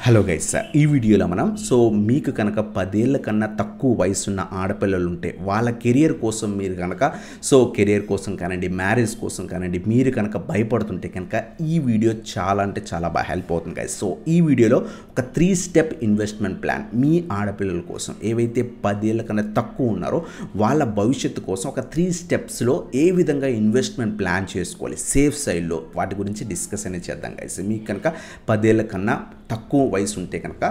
Hello guys, ఈ వీడియోలో మనం మీకు కనుక 10 ఏళ్ల కన్నా తక్కువ వయసున్న ఆడపిల్లలు ఉంటే వాళ్ళ కెరియర్ కోసం మీరు కనుక కెరియర్ కోసం కానివ్వండి, మ్యారేజ్ కోసం కానివ్వండి, మీరు కనుక భయపడుతుంటే కనుక ఈ వీడియో చాలా అంటే చాలా బాగా హెల్ప్ అవుతుంది గైస్. ఈ వీడియోలో ఒక 3 స్టెప్ ఇన్వెస్ట్మెంట్ ప్లాన్ మీ ఆడపిల్లల కోసం ఏవైతే 10 ఏళ్ల కన్నా తక్కువ ఉన్నారో వాళ్ళ భవిష్యత్తు కోసం ఒక 3 స్టెప్స్లో ఏ విధంగా ఇన్వెస్ట్మెంట్ ప్లాన్ చేసుకోవాలి సేఫ్ సైడ్లో వాటి గురించి డిస్కస్ అనేది చేద్దాం గైస్. మీకు కనుక 10 ఏళ్ల కన్నా తక్కువ వయసు ఉంటే కనుక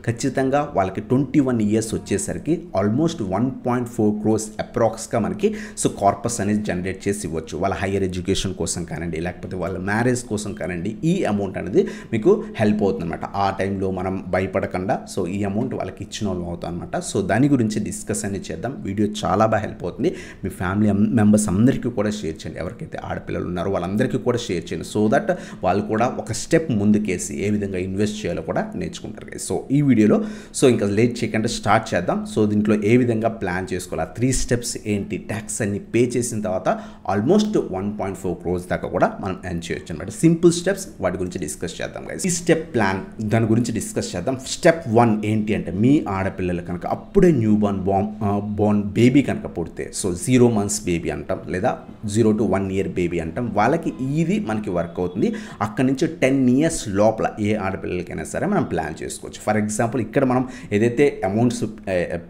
ఖచ్చితంగా వాళ్ళకి 21 ఇయర్స్ వచ్చేసరికి ఆల్మోస్ట్ 1.4 crores అప్రాక్స్గా మనకి కార్పస్ అనేది జనరేట్ చేసి ఇవ్వచ్చు. వాళ్ళ హైయర్ ఎడ్యుకేషన్ కోసం కానివ్వండి, లేకపోతే వాళ్ళ మ్యారేజ్ కోసం కానివ్వండి, ఈ అమౌంట్ అనేది మీకు హెల్ప్ అవుతుంది అనమాట. ఆ టైంలో మనం భయపడకుండా ఈ అమౌంట్ వాళ్ళకి ఇచ్చిన వాళ్ళు అవుతాం అనమాట. దాని గురించి డిస్కస్ అనేది చేద్దాం. వీడియో చాలా బాగా హెల్ప్ అవుతుంది. మీ ఫ్యామిలీ మెంబర్స్ అందరికీ కూడా షేర్ చేయండి. ఎవరికైతే ఆడపిల్లలు ఉన్నారో వాళ్ళందరికీ కూడా షేర్ చేయండి. సో దట్ వాళ్ళు కూడా ఒక స్టెప్ ముందుకేసి ఏ విధంగా ఇన్వెస్ట్ చేయాలో కూడా నేర్చుకుంటారు. ఈ వీడియోలో ఇంకా లేట్ చేయకుండా స్టార్ట్ చేద్దాం. దీంట్లో ఏ విధంగా ప్లాన్ చేసుకోవాలి, 3 స్టెప్స్ ఏంటి, ట్యాక్స్ అన్ని పే చేసిన తర్వాత ఆల్మోస్ట్ 1.4 crores దాకా కూడా మనం ఎర్న్ చేయొచ్చు అనమాట. సింపుల్ స్టెప్స్, వాటి గురించి డిస్కస్ చేద్దాం గైస్. ఈ స్టెప్ ప్లాన్ దాని గురించి డిస్కస్ చేద్దాం. స్టెప్ 1 ఏంటి అంటే, మీ ఆడపిల్లలు కనుక అప్పుడే న్యూ బోర్న్ బేబీ కనుక పుడితే 0 months బేబీ అంటాం, లేదా 0 to 1 year బేబీ అంటాం, వాళ్ళకి ఇది మనకి వర్క్ అవుతుంది. అక్కడి నుంచి 10 years లోపల ఏ ఆడపిల్లలకైనా సరే మనం ప్లాన్ చేసుకోవచ్చు. ఫర్ ఎగ్జాంపుల్ ఇక్కడ మనం ఏదైతే అమౌంట్స్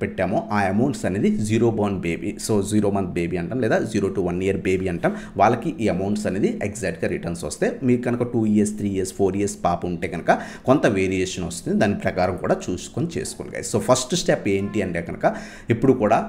పెట్టామో ఆ అమౌంట్స్ అనేది 0 born బేబీ, 0 month బేబీ అంటాం, లేదా 0 to 1 year బేబీ అంటాం. వాళ్ళకి ఈ అమౌంట్స్ అనేది ఎగ్జాక్ట్గా రిటర్న్స్ వస్తాయి. మీకు కనుక 2 years 3 years 4 years పాప ఉంటే కనుక కొంత వేరియేషన్ వస్తుంది. దాని ప్రకారం కూడా చూసుకొని చేసుకోండి గైస్. ఫస్ట్ స్టెప్ ఏంటి అంటే కనుక ఇప్పుడు కూడా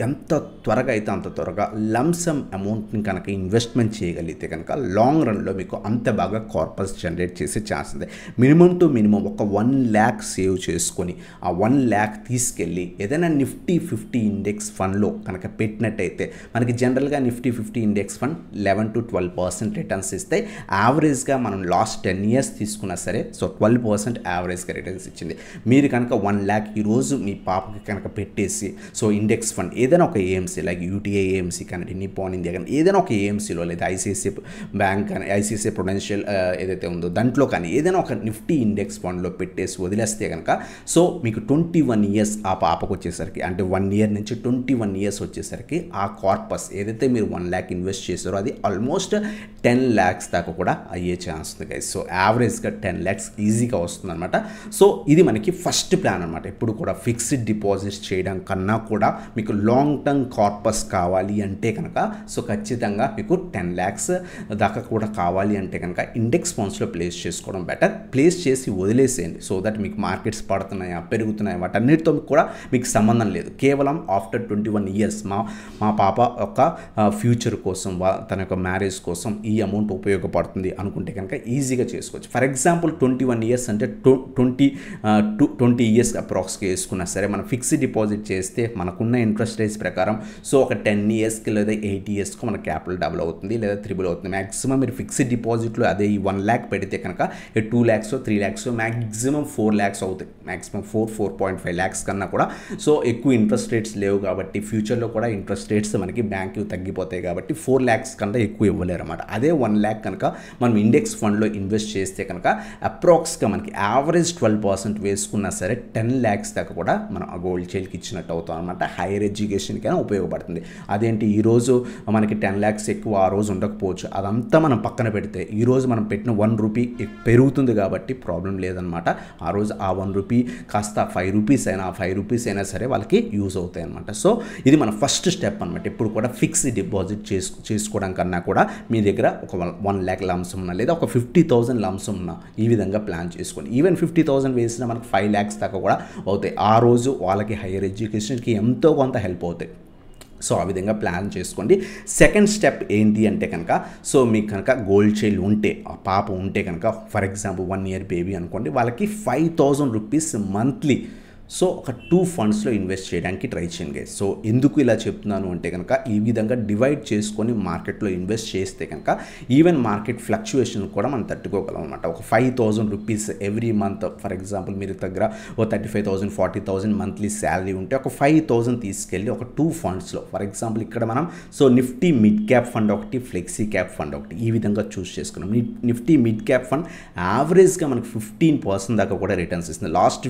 ఎంత త్వరగా అయితే అంత త్వరగా లంసమ్ అమౌంట్ని కనుక ఇన్వెస్ట్మెంట్ చేయగలిగితే కనుక లాంగ్ రన్లో మీకు అంత బాగా కార్పస్ జనరేట్ చేసే ఛాన్స్ ఉంది. మినిమం టు మినిమం ఒక 1 lakh సేవ్ చేసుకొని ఆ 1 lakh తీసుకెళ్ళి ఏదైనా నిఫ్టీ 50 ఇండెక్స్ ఫండ్లో కనుక పెట్టినట్టయితే మనకి జనరల్గా Nifty 50 index fund 11 to 12% returns ఇస్తాయి. యావరేజ్గా మనం లాస్ట్ 10 years తీసుకున్నా సరే 12% యావరేజ్గా రిటర్న్స్ ఇచ్చింది. మీరు కనుక 1 lakh ఈరోజు మీ పాపకి కనుక పెట్టేసి ఇండెక్స్ ఫండ్ ఏదైనా ఒక ఏఎంసీ లైక్ యూటీఐ ఏఎంసీ కానీ, నిప్పాన్ ఇండియా కానీ, ఏదైనా ఒక ఏఎంసీలో, లేదా ఐసిఐసిఐ బ్యాంక్ కానీ, ఐసిఐసిఐ ప్రొడెన్షియల్ ఏదైతే ఉందో దాంట్లో కానీ ఏదైనా ఒక నిఫ్టీ ఇండెక్స్ ఫండ్లో పెట్టేసి వదిలేస్తే కనుక మీకు 21 years ఆ పాపకు వచ్చేసరికి, అంటే 1 year నుంచి 21 years వచ్చేసరికి ఆ కార్పస్ ఏదైతే మీరు 1 lakh ఇన్వెస్ట్ చేశారో అది ఆల్మోస్ట్ 10 lakhs దాకా కూడా అయ్యే ఛాన్స్ ఉంది గైస్. యావరేజ్గా 10 lakhs ఈజీగా వస్తుంది అనమాట. ఇది మనకి ఫస్ట్ ప్లాన్ అనమాట. ఎప్పుడు కూడా ఫిక్స్డ్ డిపాజిట్స్ చేయడం కన్నా కూడా మీకు లాంగ్ టర్మ్ కార్పస్ కావాలి అంటే కనుక ఖచ్చితంగా మీకు 10 lakhs దాకా కూడా కావాలి అంటే కనుక ఇండెక్స్ ఫండ్స్లో ప్లేస్ చేసుకోవడం బెటర్. ప్లేస్ చేసి వదిలేసేయండి. దట్ మీకు మార్కెట్స్ పడుతున్నాయా పెరుగుతున్నాయా వాటన్నిటితో కూడా మీకు సంబంధం లేదు. కేవలం ఆఫ్టర్ 21 years మా పాప యొక్క ఫ్యూచర్ కోసం, తన యొక్క మ్యారేజ్ కోసం ఈ అమౌంట్ ఉపయోగపడుతుంది అనుకుంటే కనుక ఈజీగా చేసుకోవచ్చు. ఫర్ ఎగ్జాంపుల్ 21 years అంటే 20 years అప్రాక్స్గా వేసుకున్నా సరే మనం ఫిక్స్డ్ డిపాజిట్ చేస్తే మనకున్న ఇంట్రెస్ట్ రేట్స్ ప్రకారం ఒక 10 yearsకి లేదా 8 yearsకి మన క్యాపిటల్ డబుల్ అవుతుంది, లేదా త్రిబుల్ అవుతుంది. మ్యాక్సిమం మీరు ఫిక్స్డ్ డిపాజిట్లో అదే ఈ 1 lakh పెడితే కనుక 2 lakhs 3 lakhs మ్యాక్సిమం 4 lakhs అవుతాయి. మ్యాక్సిమం 4.5 lakhs కన్నా కూడా ఎక్కువ ఇంట్రెస్ట్ రేట్స్ లేవు కాబట్టి, ఫ్యూచర్లో కూడా ఇంట్రెస్ట్ రేట్స్ మనకి బ్యాంకు తగ్గిపోతాయి కాబట్టి 4 lakhs కన్నా ఎక్కువ ఇవ్వలేరు అన్నమాట. అదే 1 lakh కనుక మనం ఇండెక్స్ ఫండ్లో ఇన్వెస్ట్ చేస్తే కనుక అప్రాక్స్గా మనకి యావరేజ్ 12% వేసుకున్నా సరే 10 lakhs దాకా కూడా మనం ఆ గోల్డ్ చైల్డ్కి ఇచ్చినట్టు అవుతాం అనమాట. హైయర్ ఎడ్యుకేషన్కైనా ఉపయోగపడుతుంది. అదేంటి ఈరోజు మనకి 10 lakhs ఎక్కువ ఆ రోజు ఉండకపోవచ్చు, అదంతా మనం పక్కన పెడితే ఈరోజు మనం పెట్టిన 1 rupee పెరుగుతుంది కాబట్టి ప్రాబ్లం లేదనమాట. ఆ రోజు ఆ 1 rupee కాస్త 5 rupees అయినా 5 rupees అయినా సరే వాళ్ళకి యూజ్ అవుతాయి అనమాట. ఇది మన ఫస్ట్ స్టెప్ అనమాట. ఇప్పుడు కూడా ఫిక్స్డ్ డిపాజిట్ చేసుకోవడం కన్నా కూడా మీ దగ్గర ఒక 1 lakh లంసం ఉన్నా, లేదా ఒక 50,000 లంసం ఉన్నా ఈ విధంగా ప్లాన్ చేసుకోండి. ఈవెన్ 50,000 వేసినా మనకు 5 lakhs దాకా కూడా అవుతాయి. ఆ రోజు వాళ్ళకి హైయర్ ఎడ్యుకేషన్కి ఎంతో కొంత హెల్ప్ అవుతాయి. ఆ విధంగా ప్లాన్ చేసుకోండి. సెకండ్ స్టెప్ ఏంటి అంటే కనుక మీకు కనుక గోల్డ్ చైల్డ్ ఉంటే, ఆ పాప ఉంటే కనుక ఫర్ ఎగ్జాంపుల్ 1 year బేబీ అనుకోండి, వాళ్ళకి 5,000 rupees మంత్లీ సో ఒక 2 ఫండ్స్లో ఇన్వెస్ట్ చేయడానికి ట్రై చేయండి గైస్. సో ఎందుకు ఇలా చెప్తున్నాను అంటే కనుక ఈ విధంగా డివైడ్ చేసుకొని మార్కెట్లో ఇన్వెస్ట్ చేస్తే కనుక ఈవెన్ మార్కెట్ ఫ్లక్చుయేషన్ కూడా మనం తట్టుకోగలం అనమాట. ఒక 5,000 rupees every month, for example మీరు దగ్గర ఓ 35,000 40,000 మంత్లీ శాలరీ ఉంటే ఒక 5,000 తీసుకెళ్ళి ఒక 2 ఫండ్స్లో, ఫర్ ఎగ్జాంపుల్ ఇక్కడ మనం so Nifty mid cap fund ఒకటి, ఫ్లెక్సీ క్యాప్ ఫండ్ ఒకటి ఈ విధంగా చూస్ చేసుకున్నాం. నిఫ్టీ మిడ్ క్యాప్ ఫండ్ యావరేజ్గా మనకు 15% దాకా కూడా రిటర్న్స్ ఇస్తుంది. లాస్ట్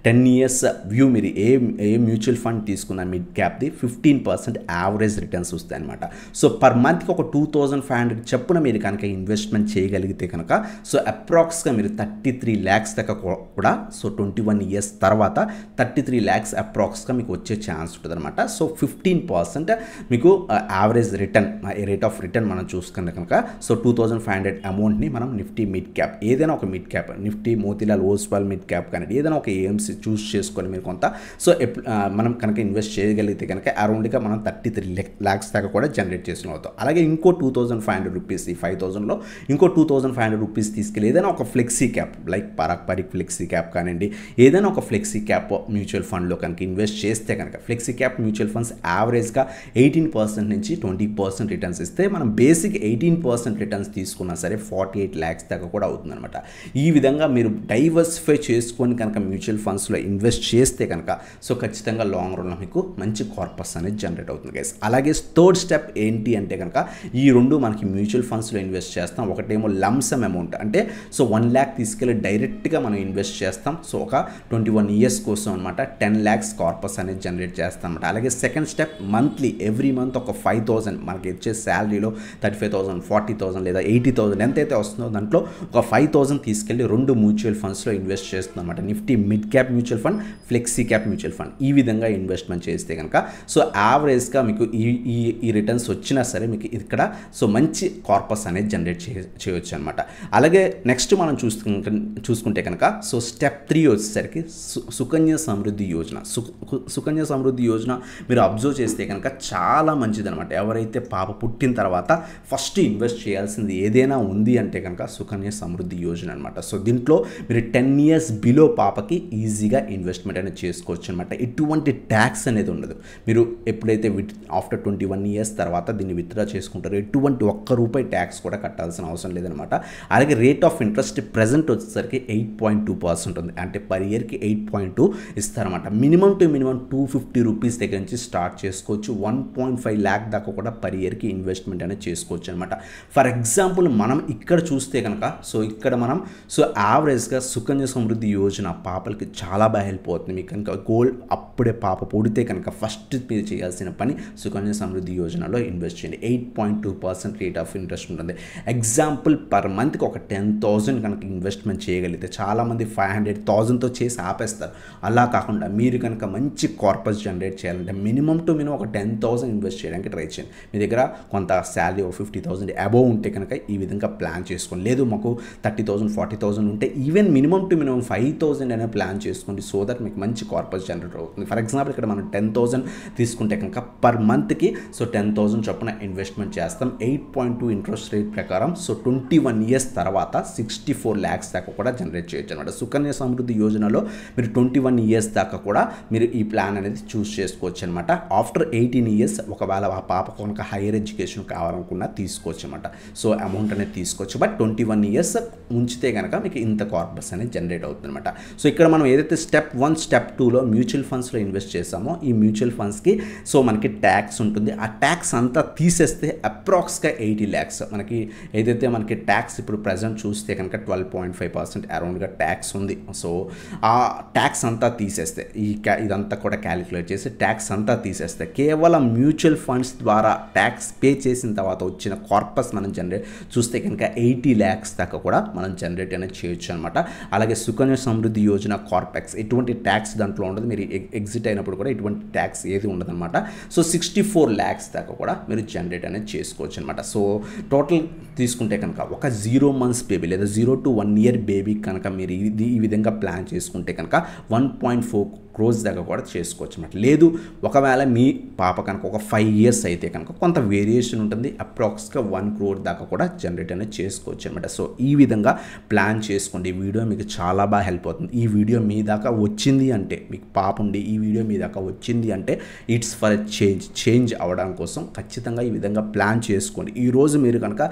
10 years వ్యూ మీరు ఏ మ్యూచువల్ ఫండ్ తీసుకున్న మిడ్ క్యాప్ది 15% యావరేజ్ రిటర్న్స్ వస్తాయి అనమాట. సో పర్ మంత్కి ఒక 2,500 చొప్పున మీరు కనుక ఇన్వెస్ట్మెంట్ చేయగలిగితే కనుక సో అప్రాక్స్గా మీరు 33 lakhs దాకా కూడా సో 21 years తర్వాత 33 lakhs అప్రాక్స్గా మీకు వచ్చే ఛాన్స్ ఉంటుంది అనమాట. సో 15% మీకు average return, rate of return మనం చూసుకున్న కనుక సో 2,500 అమౌంట్ని మనం నిఫ్టీ మిడ్ క్యాప్, ఏదైనా ఒక mid cap, Nifty Motilal Oswal mid cap కానీ ఏదైనా ఒక ఏఎంసీ చూస్ చేసుకొని మీరు కొంత సో మనం కనుక ఇన్వెస్ట్ చేయగలిగితే కనుక అరౌండ్గా మనం 33 lakhs దాకా కూడా జనరేట్ చేసిన అవుతాం. అలాగే ఇంకో 2,500 రూపీస్, ఈ 5,000లో ఇంకో 2,500 రూపీస్ తీసుకెళ్ళి ఏదైనా ఒక flexi cap like Parag flexi cap కానివ్వండి, ఏదైనా ఒక ఫ్లెక్సీ క్యాప్ మ్యూచువల్ ఫండ్లో కనుక ఇన్వెస్ట్ చేస్తే కనుక ఫ్లెక్సీ క్యాప్ మ్యూచువల్ ఫండ్స్ యావరేజ్గా 18% నుంచి 20% రిటర్న్స్ ఇస్తే మనం బేసిక్ 18% రిటర్న్స్ తీసుకున్నా సరే 48 lakhs దాకా కూడా అవుతుందన్నమాట. ఈ విధంగా మీరు డైవర్సిఫై చేసుకొని కనుక మ్యూచువల్ ఫండ్స్లో ఇన్వెస్ట్ చేస్తే కనుక సో ఖచ్చితంగా లాంగ్ రన్లో మీకు మంచి కార్పస్ అనేది జనరేట్ అవుతుంది గైస్. అలాగే థర్డ్ స్టెప్ ఏంటి అంటే కనుక ఈ రెండు మనకి మ్యూచువల్ ఫండ్స్లో ఇన్వెస్ట్ చేస్తాం. ఒకటేమో లంసమ్ అమౌంట్, అంటే సో 1 lakh తీసుకెళ్ళి డైరెక్ట్గా మనం ఇన్వెస్ట్ చేస్తాం. సో ఒక 21 years కోసం అనమాట 10 lakhs కార్పస్ అనేది జనరేట్ చేస్తాం అనమాట. అలాగే second step monthly every month ఒక 5,000 మనకి వచ్చే శాలరీలో 35,000 40,000 లేదా 80,000 ఎంతైతే వస్తుందో దాంట్లో ఒక 5,000 తీసుకెళ్ళి 2 మ్యూచువల్ ఫండ్స్లో ఇన్వెస్ట్ చేస్తున్నాం అనమాట. Nifty mid cap mutual fund, flexi cap mutual fund ఈ విధంగా ఇన్వెస్ట్మెంట్ చేస్తే కనుక సో యావరేజ్గా మీకు ఈ రిటర్న్స్ వచ్చినా సరే మీకు ఇక్కడ సో మంచి కార్పస్ అనేది జనరేట్ చేయవచ్చు అనమాట. అలాగే నెక్స్ట్ మనం చూసుకుంటే కనుక సో స్టెప్ 3 వచ్చేసరికి సుకన్య సమృద్ధి యోజన. సుకన్య సమృద్ధి యోజన మీరు అబ్జర్వ్ చేస్తే కనుక చాలా మంచిది అనమాట. ఎవరైతే పాప పుట్టిన తర్వాత ఫస్ట్ ఇన్వెస్ట్ చేయాల్సింది ఏదైనా ఉంది అంటే కనుక సుకన్య సమృద్ధి యోజన అనమాట. సో దీంట్లో మీరు 10 years బిలో పాపకి ఈజీగా ఇన్వెస్ట్మెంట్ అనేది చేసుకోవచ్చు అనమాట. ఎటువంటి ట్యాక్స్ అనేది ఉండదు. మీరు ఎప్పుడైతే ఆఫ్టర్ 21 years తర్వాత దీన్ని విత్డ్రా చేసుకుంటారో ఎటువంటి ₹1 ట్యాక్స్ కూడా కట్టాల్సిన అవసరం లేదనమాట. అలాగే రేట్ ఆఫ్ ఇంట్రెస్ట్ ప్రెజెంట్ వచ్చేసరికి 8.2% ఉంది. అంటే పర్ ఇయర్కి 8.2 ఇస్తారన్నమాట. మినిమం టు మినిమం ₹250 దగ్గర నుంచి స్టార్ట్ చేసుకోవచ్చు. 1.5 lakh దాకా కూడా పర్ ఇయర్కి ఇన్వెస్ట్మెంట్ అనేది చేసుకోవచ్చు అనమాట. ఫర్ ఎగ్జాంపుల్ మనం ఇక్కడ చూస్తే కనుక సో ఇక్కడ మనం సో యావరేజ్గా సుకన్య సమృద్ధి యోజన పాపలకి చాలా బాగా హెల్ప్ అవుతుంది. మీకు కనుక గోల్ అప్పుడే పాప పుడితే కనుక ఫస్ట్ మీరు చేయాల్సిన పని సుకన్య సమృద్ధి యోజనలో ఇన్వెస్ట్ చేయండి. 8.2% రేట్ ఆఫ్ ఇంట్రెస్ట్ ఉంటుంది. ఎగ్జాంపుల్ పర్ మంత్కి ఒక 10,000 కనుక ఇన్వెస్ట్మెంట్ చేయగలిగితే చాలామంది 500,000తో చేసి ఆపేస్తారు. అలా కాకుండా మీరు కనుక మంచి కార్పస్ జనరేట్ చేయాలంటే మినిమం టు మినిమం ఒక 10,000 ఇన్వెస్ట్ చేయడానికి ట్రై చేయండి. మీ దగ్గర కొంత శాలరీ ఒక 50,000 అబోవ్ ఉంటే కనుక ఈ విధంగా ప్లాన్ చేసుకోండి. లేదు మాకు 30,000 40,000 ఉంటే ఈవెన్ మినిమం టు మినిమం 5,000 అనే ప్లాన్ చేసుకోండి. సో దట్ మీకు మంచి కార్పస్ జనరేట్ అవుతుంది. ఫర్ ఎగ్జాంపుల్ ఇక్కడ మనం 10,000 తీసుకుంటే కనుక పర్ మంత్కి సో 10,000 చొప్పున ఇన్వెస్ట్మెంట్ చేస్తాం. 8.2 ఇంట్రెస్ట్ రేట్ ప్రకారం సో 21 years తర్వాత 64 lakhs దాకా కూడా జనరేట్ చేయొచ్చు అనమాట. సుకన్య సమృద్ధి యోజనలో మీరు 21 years దాకా కూడా మీరు ఈ ప్లాన్ అనేది చూస్ చేసుకోవచ్చు అనమాట. ఆఫ్టర్ 18 years ఒకవేళ ఆ పాప కనుక హైయర్ ఎడ్యుకేషన్ కావాలనుకున్నా తీసుకోవచ్చు అనమాట. సో అమౌంట్ అనేది తీసుకోవచ్చు. బట్ 21 years ఉంచితే కనుక మీకు ఇంత కార్పస్ అనేది జనరేట్ అవుతుంది అనమాట. సో ఇక్కడ మనం ఏదైతే స్టెప్ 1 స్టెప్ 2లో మ్యూచువల్ ఫండ్స్లో ఇన్వెస్ట్ చేసామో ఈ మ్యూచువల్ ఫండ్స్కి సో మనకి ట్యాక్స్ ఉంటుంది. ఆ ట్యాక్స్ అంతా తీసేస్తే అప్రాక్స్గా 80 lakhs మనకి ఏదైతే మనకి ట్యాక్స్ ఇప్పుడు ప్రజెంట్ చూస్తే కనుక 12.5% అరౌండ్గా ట్యాక్స్ ఉంది. సో ఆ ట్యాక్స్ అంతా తీసేస్తే ఇదంతా కూడా క్యాలిక్యులేట్ చేసి ట్యాక్స్ అంతా తీసేస్తే కేవలం మ్యూచువల్ ఫండ్స్ ద్వారా ట్యాక్స్ పే చేసిన తర్వాత వచ్చిన కార్పస్ మనం జనరేట్ చూస్తే కనుక 80 lakhs దాకా కూడా మనం జనరేట్ అనేది చేయొచ్చు అనమాట. అలాగే సుకన్య సమృద్ధి యోజన కార్పెక్స్ ఎటువంటి ట్యాక్స్ దాంట్లో ఉండదు. మీరు ఎగ్జిట్ అయినప్పుడు కూడా ఎటువంటి ట్యాక్స్ ఏది ఉండదు అనమాట. సో 64 lakhs దాకా కూడా మీరు జనరేట్ అనేది చేసుకోవచ్చు అనమాట. సో టోటల్ తీసుకుంటే కనుక ఒక 0 months బేబీ లేదా 0 to 1 year బేబీ కనుక మీరు ఈ విధంగా ప్లాన్ చేసుకుంటే కనుక 1.4 crores దాకా కూడా చేసుకోవచ్చు అన్నమాట. లేదు ఒకవేళ మీ పాప కనుక ఒక 5 years అయితే కనుక కొంత వేరియేషన్ ఉంటుంది, అప్రాక్స్గా 1 crore దాకా కూడా జనరేట్ అనేది చేసుకోవచ్చు అనమాట. సో ఈ విధంగా ప్లాన్ చేసుకోండి. ఈ వీడియో మీకు చాలా బాగా హెల్ప్ అవుతుంది. ఈ వీడియో మీ దాకా వచ్చింది అంటే, మీకు పాప ఉండి ఈ వీడియో మీ దాకా వచ్చింది అంటే ఇట్స్ ఫర్ ఎ చేంజ్ అవ్వడం కోసం ఖచ్చితంగా ఈ విధంగా ప్లాన్ చేసుకోండి. ఈరోజు మీరు కనుక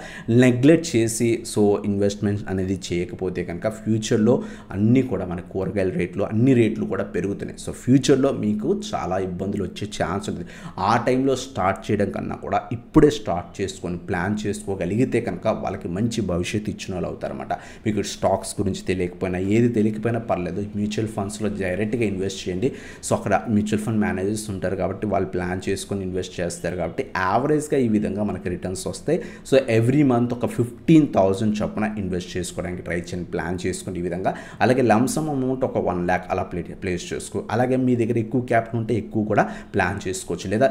నెగ్లెక్ట్ చేసి సో ఇన్వెస్ట్మెంట్ అనేది చేయకపోతే కనుక ఫ్యూచర్లో అన్నీ కూడా మన కూరగాయల రేట్లు అన్ని రేట్లు కూడా పెరుగుతున్నాయి. సో ఫ్యూచర్లో మీకు చాలా ఇబ్బందులు వచ్చే ఛాన్స్ ఉంటుంది. ఆ టైంలో స్టార్ట్ చేయడం కన్నా కూడా ఇప్పుడే స్టార్ట్ చేసుకొని ప్లాన్ చేసుకోగలిగితే కనుక వాళ్ళకి మంచి భవిష్యత్తు ఇచ్చిన వాళ్ళు అవుతారన్నమాట. మీకు స్టాక్స్ గురించి తెలియకపోయినా ఏది తెలియకపోయినా పర్లేదు, మ్యూచువల్ ఫండ్స్లో డైరెక్ట్గా ఇన్వెస్ట్ చేయండి. సో అక్కడ మ్యూచువల్ ఫండ్ మేనేజర్స్ ఉంటారు కాబట్టి వాళ్ళు ప్లాన్ చేసుకొని ఇన్వెస్ట్ చేస్తారు కాబట్టి యావరేజ్గా ఈ విధంగా మనకి రిటర్న్స్ వస్తాయి. సో ఎవ్రీ మంత్ ఒక 15,000 చొప్పున ఇన్వెస్ట్ చేసుకోవడానికి ట్రై చేయండి, ప్లాన్ చేసుకోండి ఈ విధంగా. అలాగే లంసమ్ అమౌంట్ ఒక 1 lakh అలా ప్లేస్ చేసుకో. అలాగే మీ దగ్గర ఎక్కువ క్యాపిటల్ ఉంటే ఎక్కువ కూడా ప్లాన్ చేసుకోవచ్చు. లేదా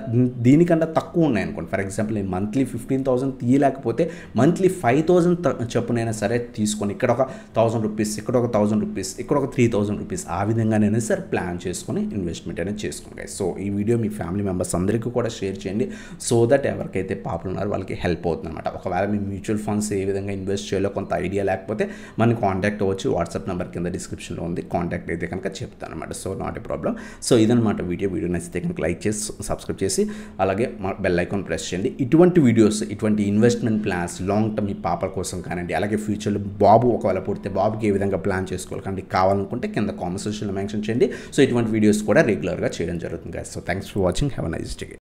దీనికన్నా తక్కువ ఉన్నాయి అనుకోండి, ఫర్ ఎగ్జాంపుల్ నేను మంత్లీ 15,000 తీయలేకపోతే మంత్లీ 5,000 చొప్పునైనా సరే తీసుకొని ఇక్కడ ఒక 1,000 రూపీస్, ఇక్కడ ఒక 1,000 రూపీస్, ఇక్కడ ఒక 3,000 రూపీస్ ఆ విధంగానైనా సరే ప్లాన్ చేసుకొని ఇన్వెస్ట్మెంట్ అనేది చేసుకోండి. సో ఈ వీడియో మీ ఫ్యామిలీ మెంబర్స్ అందరికీ కూడా షేర్ చేయండి. సో దట్ ఎవరికైతే పాపలు ఉన్నారో వాళ్ళకి హెల్ప్ అవుతుంది అనమాట. ఒకవేళ మీ మ్యూచువల్ ఫండ్స్ ఏ విధంగా ఇన్వెస్ట్ చేయాలో కొంత ఐడియా లేకపోతే మనకి కాంటాక్ట్ అవ్వచ్చు. వాట్సాప్ నెంబర్ కింద డిస్క్రిప్షన్లో ఉంది, కాంటాక్ట్ అయితే కనుక చెప్తాను అనమాట. So not a problem. So ఇదనమాట వీడియో నచ్చితే కనుక లైక్ చేసి సబ్స్క్రైబ్ చేసి అలాగే బెల్ ఐకాన్ ప్రెస్ చేయండి. ఇటువంటి వీడియోస్, ఇటువంటి ఇన్వెస్ట్మెంట్ ప్లాన్స్ లాంగ్ టర్మ్ మీ పాపల కోసం కానివ్వండి, అలాగే ఫ్యూచర్లో బాబు ఒకవేళ పుడితే బాబుకి ఏ విధంగా ప్లాన్ చేసుకోవాలి కానీ కావాలనుకుంటే కింద కామెంట్ సెక్షన్లో మెన్షన్ చేయండి. సో ఇటువంటి వీడియోస్ కూడా రెగ్యులర్గా చేయడం జరుగుతుంది. So thanks for watching. Have a nice day.